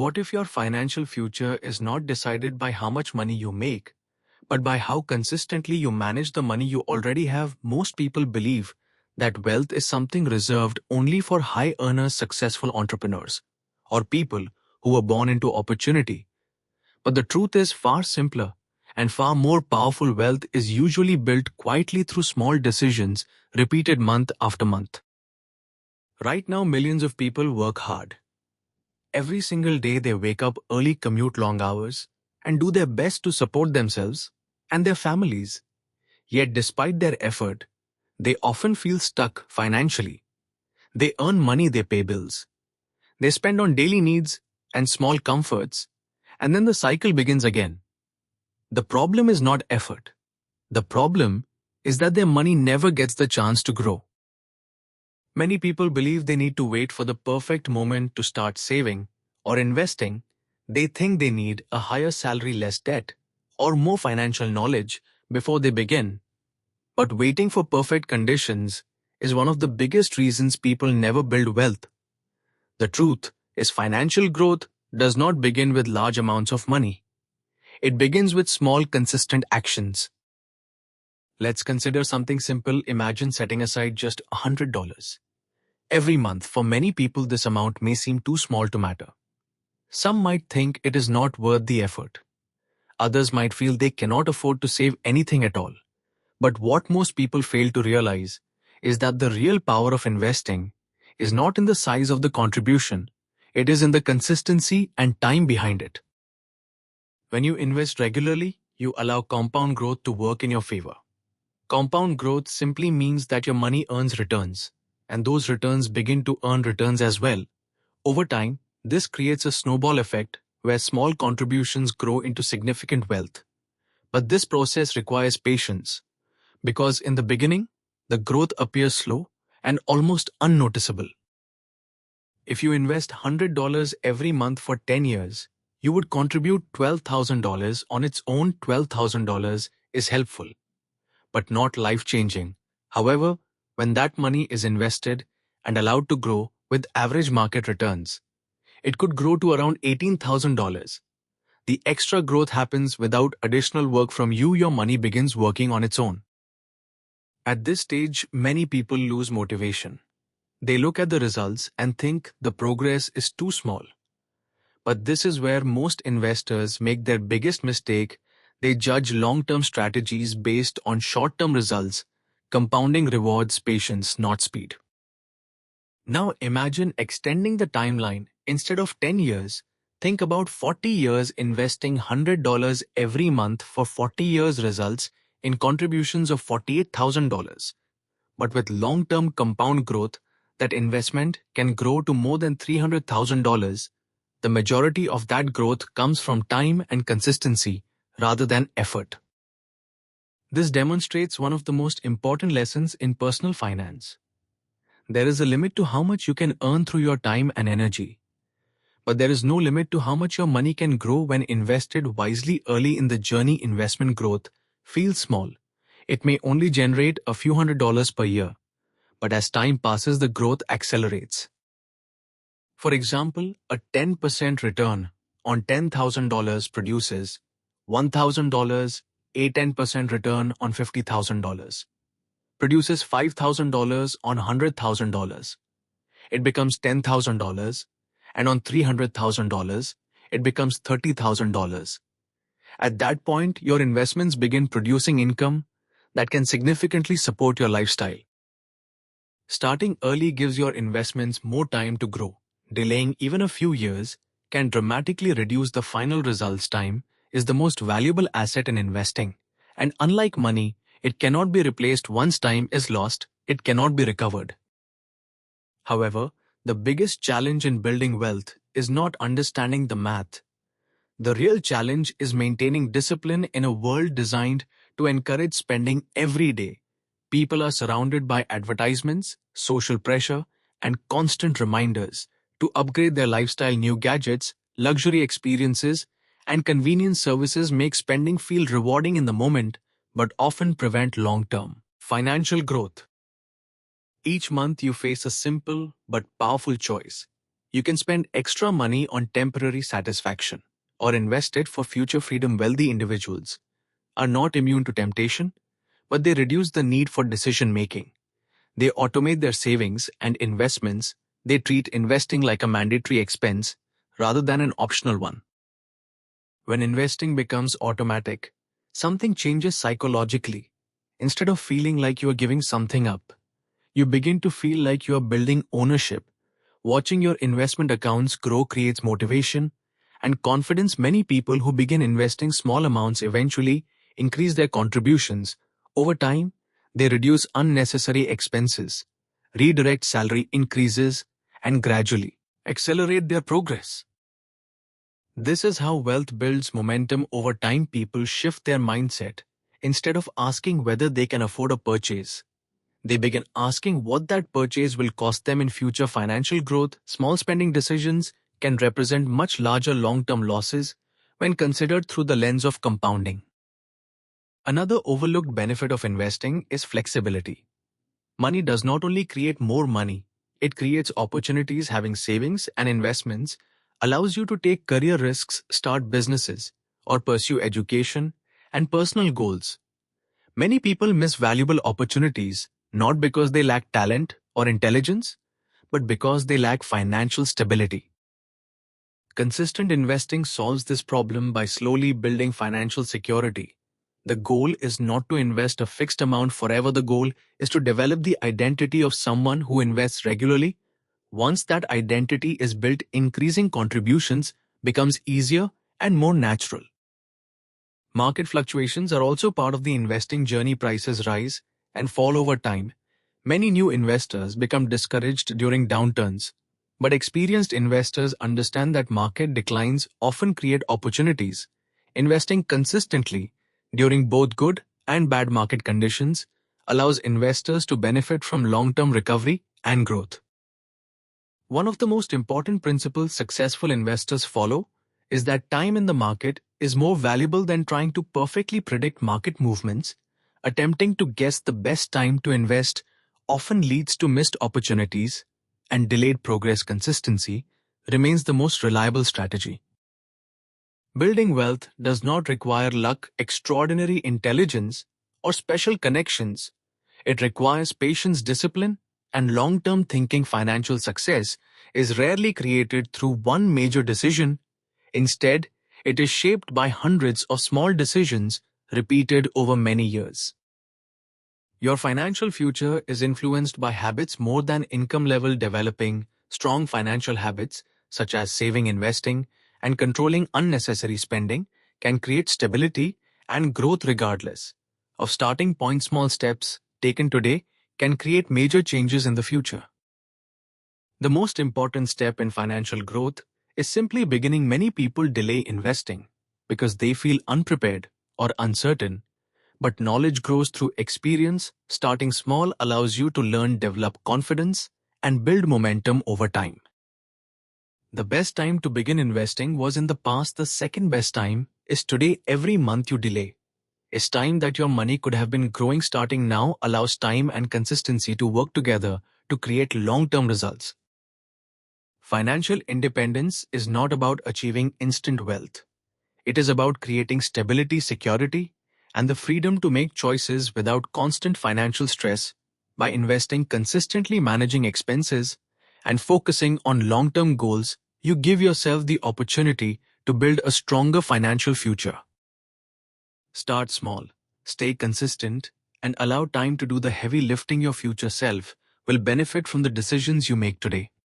What if your financial future is not decided by how much money you make, but by how consistently you manage the money you already have? Most people believe that wealth is something reserved only for high earners, successful entrepreneurs, or people who were born into opportunity. But the truth is far simpler and far more powerful. Wealth is usually built quietly through small decisions repeated month after month. Right now, millions of people work hard. Every single day they wake up early, commute long hours, and do their best to support themselves and their families. Yet despite their effort, they often feel stuck financially. They earn money, they pay bills. They spend on daily needs and small comforts, and then the cycle begins again. The problem is not effort. The problem is that their money never gets the chance to grow. Many people believe they need to wait for the perfect moment to start saving or investing. They think they need a higher salary, less debt, or more financial knowledge before they begin. But waiting for perfect conditions is one of the biggest reasons people never build wealth. The truth is financial growth does not begin with large amounts of money. It begins with small, consistent actions. Let's consider something simple. Imagine setting aside just $100 every month. For many people, this amount may seem too small to matter. Some might think it is not worth the effort. Others might feel they cannot afford to save anything at all. But what most people fail to realize is that the real power of investing is not in the size of the contribution. It is in the consistency and time behind it. When you invest regularly, you allow compound growth to work in your favor. Compound growth simply means that your money earns returns, and those returns begin to earn returns as well. Over time, this creates a snowball effect where small contributions grow into significant wealth. But this process requires patience, because in the beginning, the growth appears slow and almost unnoticeable. If you invest $100 every month for 10 years, you would contribute $12,000 on its own. $12,000 is helpful, but not life-changing. However, when that money is invested and allowed to grow with average market returns, it could grow to around $18,000. The extra growth happens without additional work from you. Your money begins working on its own. At this stage, many people lose motivation. They look at the results and think the progress is too small. But this is where most investors make their biggest mistake. They judge long-term strategies based on short-term results. Compounding rewards patience, not speed. Now imagine extending the timeline. Instead of 10 years, think about 40 years. Investing $100 every month for 40 years results in contributions of $48,000. But with long-term compound growth, that investment can grow to more than $300,000. The majority of that growth comes from time and consistency rather than effort. This demonstrates one of the most important lessons in personal finance. There is a limit to how much you can earn through your time and energy. But there is no limit to how much your money can grow when invested wisely. Early in the journey, investment growth feels small. It may only generate a few $100s per year. But as time passes, the growth accelerates. For example, a 10% return on $10,000 produces $1,000. A 10% return on $50,000 produces $5,000 on $100,000. It becomes $10,000, and on $300,000, it becomes $30,000. At that point, your investments begin producing income that can significantly support your lifestyle. Starting early gives your investments more time to grow. Delaying even a few years can dramatically reduce the final results. Time is the most valuable asset in investing, and unlike money, it cannot be replaced. Once time is lost, it cannot be recovered. However, the biggest challenge in building wealth is not understanding the math. The real challenge is maintaining discipline in a world designed to encourage spending every day. People are surrounded by advertisements, social pressure, and constant reminders to upgrade their lifestyle. New gadgets, luxury experiences, and convenience services make spending feel rewarding in the moment, but often prevent long-term financial growth. Each month you face a simple but powerful choice. You can spend extra money on temporary satisfaction or invest it for future freedom. Wealthy individuals are not immune to temptation, but they reduce the need for decision making. They automate their savings and investments. They treat investing like a mandatory expense rather than an optional one. When investing becomes automatic, something changes psychologically. Instead of feeling like you are giving something up, you begin to feel like you are building ownership. Watching your investment accounts grow creates motivation and confidence. Many people who begin investing small amounts eventually increase their contributions. Over time, they reduce unnecessary expenses, redirect salary increases, and gradually accelerate their progress. This is how wealth builds momentum over time. People shift their mindset. Instead of asking whether they can afford a purchase, they begin asking what that purchase will cost them in future. Financial growth. Small spending decisions can represent much larger long-term losses when considered through the lens of compounding. Another overlooked benefit of investing is flexibility. Money does not only create more money, it creates opportunities. Having savings and investments allows you to take career risks, start businesses, or pursue education and personal goals. Many people miss valuable opportunities not because they lack talent or intelligence, but because they lack financial stability. Consistent investing solves this problem by slowly building financial security. The goal is not to invest a fixed amount forever. The goal is to develop the identity of someone who invests regularly. Once that identity is built, increasing contributions becomes easier and more natural. Market fluctuations are also part of the investing journey. Prices rise and fall over time. Many new investors become discouraged during downturns, but experienced investors understand that market declines often create opportunities. Investing consistently during both good and bad market conditions allows investors to benefit from long-term recovery and growth. One of the most important principles successful investors follow is that time in the market is more valuable than trying to perfectly predict market movements. Attempting to guess the best time to invest often leads to missed opportunities and delayed progress. Consistency remains the most reliable strategy. Building wealth does not require luck, extraordinary intelligence, or special connections. It requires patience, discipline, and long-term thinking. Financial success is rarely created through one major decision. Instead, it is shaped by hundreds of small decisions repeated over many years. Your financial future is influenced by habits more than income level. Developing strong financial habits, such as saving, investing, and controlling unnecessary spending, can create stability and growth regardless of starting point. Small steps taken today can create major changes in the future. The most important step in financial growth is simply beginning. Many people delay investing because they feel unprepared or uncertain, but knowledge grows through experience. Starting small allows you to learn, develop confidence, and build momentum over time. The best time to begin investing was in the past. The second best time is today. Every month you delay is time that your money could have been growing. Starting now allows time and consistency to work together to create long-term results. Financial independence is not about achieving instant wealth. It is about creating stability, security, and the freedom to make choices without constant financial stress. By investing consistently, managing expenses, and focusing on long-term goals, you give yourself the opportunity to build a stronger financial future. Start small, stay consistent, and allow time to do the heavy lifting. Your future self will benefit from the decisions you make today.